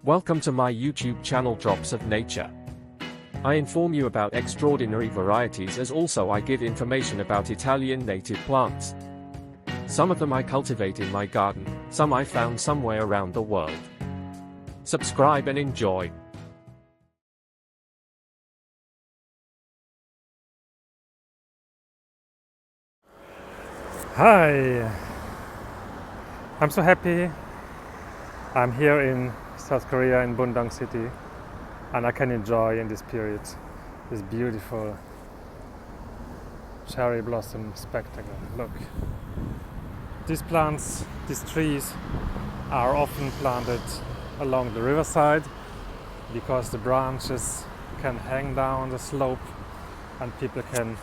Welcome to my YouTube channel Drops of Nature. I inform you about extraordinary varieties as also I give information about Italian native plants. Some of them I cultivate in my garden, some I found somewhere around the world. Subscribe and enjoy. Hi! I'm so happy. I'm here in South Korea in Bundang city and I can enjoy in this period this beautiful cherry blossom spectacle. Look, these plants, these trees are often planted along the riverside because the branches can hang down the slope and people can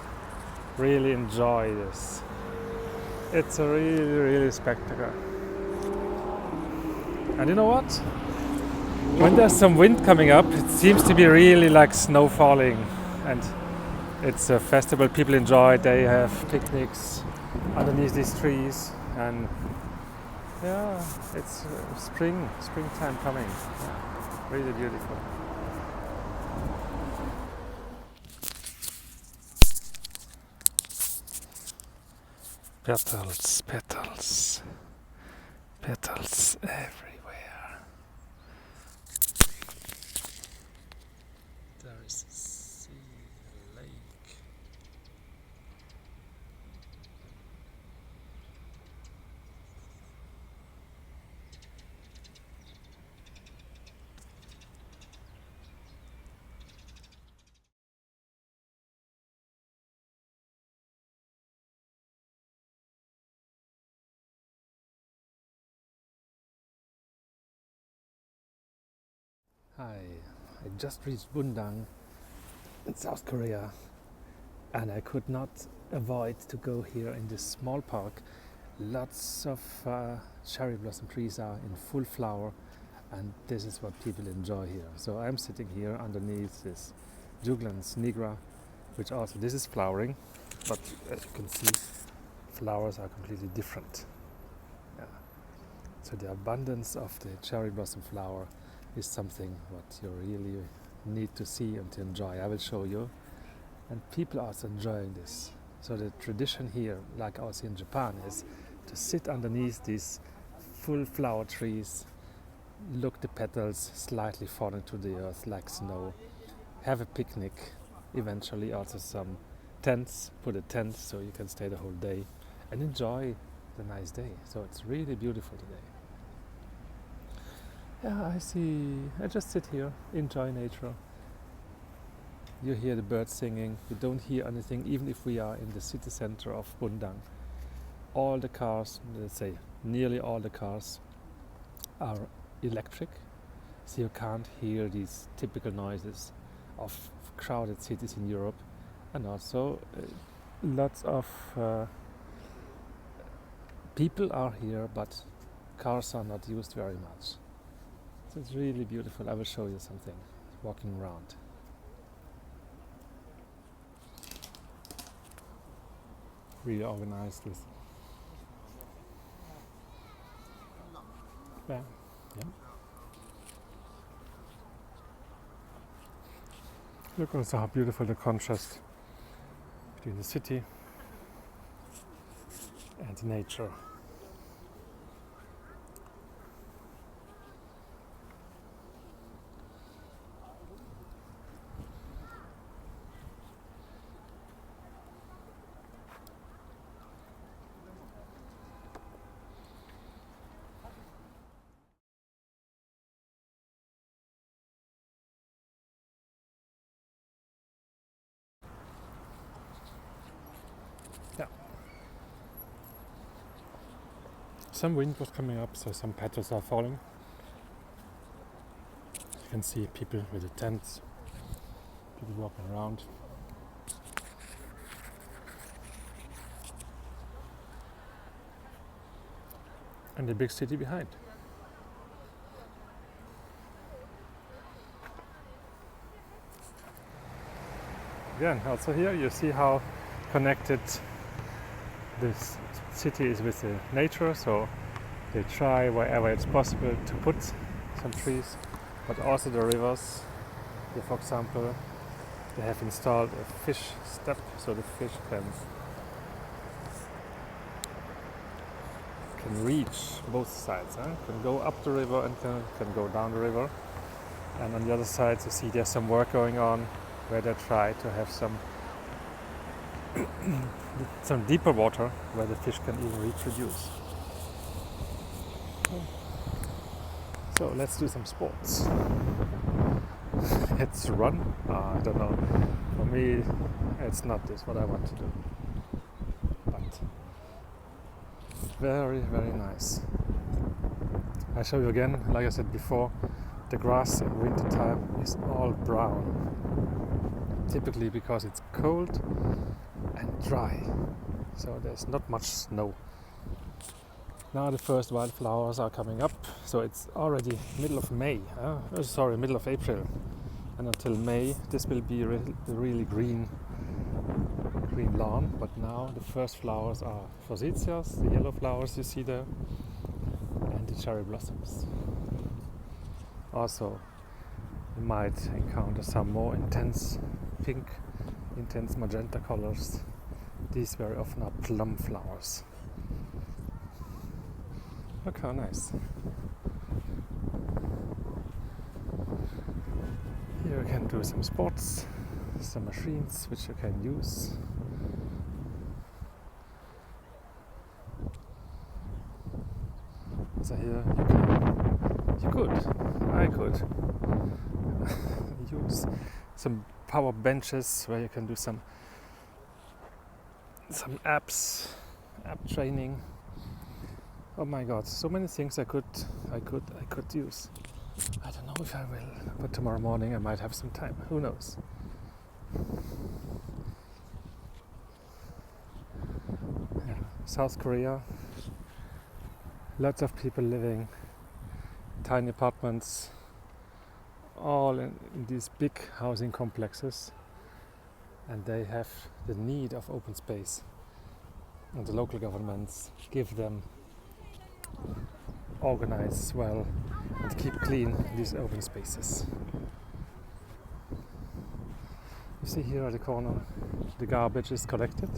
really enjoy this. It's a really spectacle. And you know what? When there's some wind coming up, it seems to be really like snow falling. And it's a festival people enjoy. They have picnics underneath these trees. And yeah, it's springtime coming. Yeah, really beautiful. Petals, petals, petals everywhere. There is a sea, a lake. Hi, I just reached Bundang in South Korea and I could not avoid to go here in this small park. Lots of cherry blossom trees are in full flower and this is what people enjoy here. So I'm sitting here underneath this Juglans nigra, which also this is flowering, but as you can see flowers are completely different. Yeah. So the abundance of the cherry blossom flower is something what you really need to see and to enjoy. I will show you. And people are also enjoying this. So the tradition here, like also in Japan, is to sit underneath these full flower trees, look the petals slightly falling to the earth like snow, have a picnic, eventually also some tents, put a tent so you can stay the whole day and enjoy the nice day. So it's really beautiful today. Yeah, I just sit here, enjoy nature. You hear the birds singing, you don't hear anything, even if we are in the city center of Bundang. All the cars, let's say nearly all the cars, are electric, so you can't hear these typical noises of crowded cities in Europe. And also lots of people are here, but cars are not used very much. So it's really beautiful. I will show you something walking around. Really organized with yeah. Look also how beautiful the contrast between the city and nature. Yeah. Some wind was coming up, so some petals are falling. You can see people with the tents, people walking around. And the big city behind. Again, also here you see how connected this city is with the nature, so they try wherever it's possible to put some trees. but also the rivers. Here, for example, they have installed a fish step so the fish can reach both sides. Can go up the river and can go down the river. And on the other side you see there's some work going on where they try to have some deeper water where the fish can even reproduce. So let's do some sports. Let's run. I don't know. For me, it's not this what I want to do. But very, very nice. I show you again, like I said before, the grass in winter time is all brown. Typically because it's cold and dry. So there's not much snow. Now the first wildflowers are coming up, so it's already middle of May. Middle of April, and until May this will be really green lawn. But now the first flowers are forsythias, the yellow flowers you see there, and the cherry blossoms. Also, you might encounter some more intense pink, intense magenta colors. These very often are plum flowers. Look how nice. Here you can do some sports, some machines which you can use. So here I could use some power benches where you can do some app training. Oh my god, so many things I could use. I don't know if I will, but tomorrow morning I might have some time. Who knows? Yeah. South Korea. Lots of people living in tiny apartments, all in these big housing complexes, and they have the need of open space. And the local governments give them organize well and keep clean these open spaces. You see here at the corner, the garbage is collected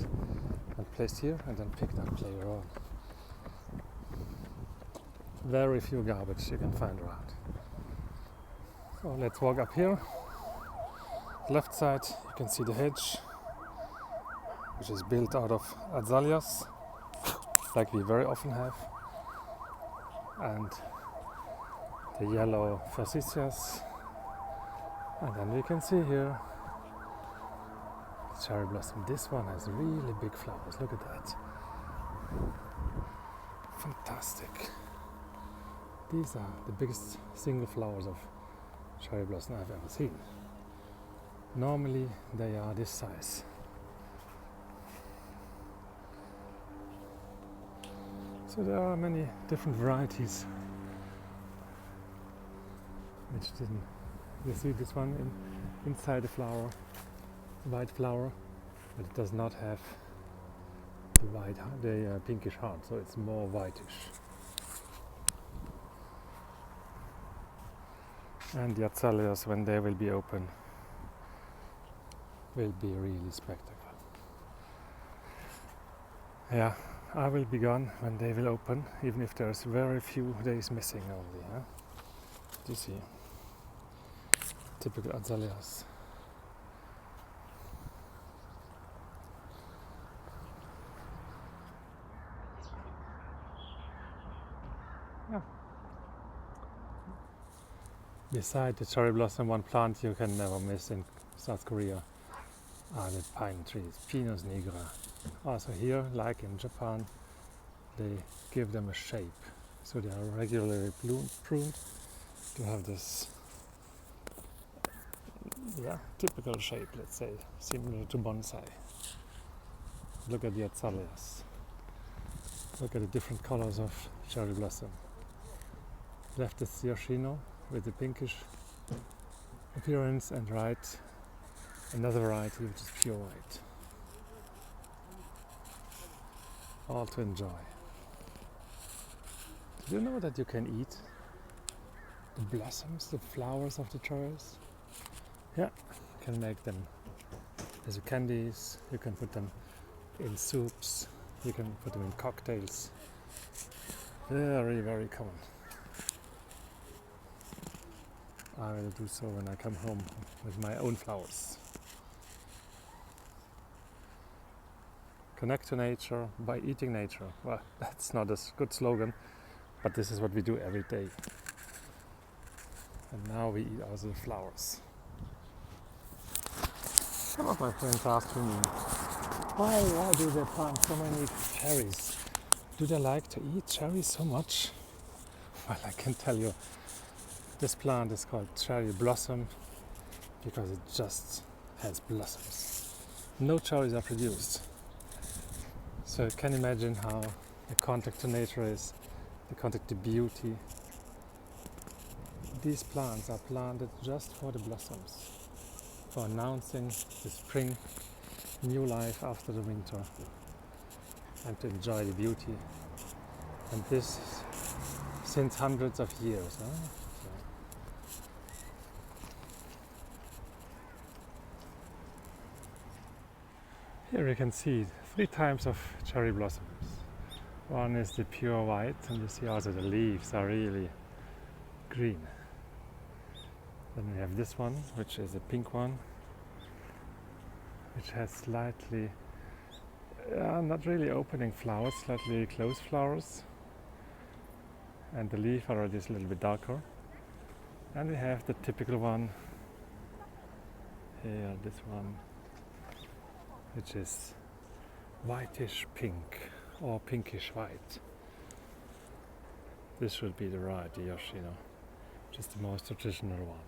and placed here and then picked up later on. Very few garbage you can find around. So let's walk up here. Left side you can see the hedge, which is built out of azaleas, like we very often have, and the yellow forsythias. And then we can see here cherry blossom. This one has really big flowers. Look at that. Fantastic. These are the biggest single flowers of cherry blossom I've ever seen. Normally they are this size. So there are many different varieties. You see this one inside the flower, white flower, but it does not have the pinkish heart, so it's more whitish. And the azaleas, when they will be open, will be really spectacular. Yeah, I will be gone when they will open, even if there's very few days missing only. You see, typical azaleas. Yeah. Beside the cherry blossom, one plant you can never miss in South Korea are the pine trees, Pinus nigra. Also here, like in Japan, they give them a shape. So they are regularly pruned to have this typical shape, let's say, similar to bonsai. Look at the azaleas. Look at the different colors of cherry blossom. Left is Yoshino with the pinkish appearance, and right another variety which is pure white. All to enjoy. Do you know that you can eat the blossoms, the flowers of the cherries. Yeah, you can make them as candies, you can put them in soups, you can put them in cocktails. Very, very common. I will do so when I come home with my own flowers. Connect to nature by eating nature. Well, that's not a good slogan, but this is what we do every day. And now we eat also the flowers. Some of my friends asked me, why do they plant so many cherries? Do they like to eat cherries so much? Well, I can tell you, this plant is called Cherryblossom because it just has blossoms. No cherries are produced. So you can imagine how the contact to nature is, the contact to beauty. These plants are planted just for the blossoms, for announcing the spring, new life after the winter, and to enjoy the beauty. And this since hundreds of years. Huh? Here you can see 3 types of cherry blossoms. One is the pure white, and you see also the leaves are really green. Then we have this one, which is a pink one, which has slightly, not really opening flowers, slightly closed flowers. And the leaf already is a little bit darker. And we have the typical one, here, this one, which is whitish pink or pinkish white. This should be the right Yoshino, which is the most traditional one.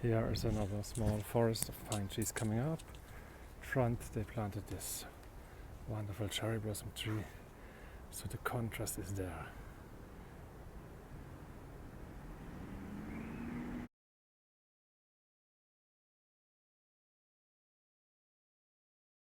Here is another small forest of pine trees coming up. Front they planted this wonderful cherry blossom tree, so the contrast is there.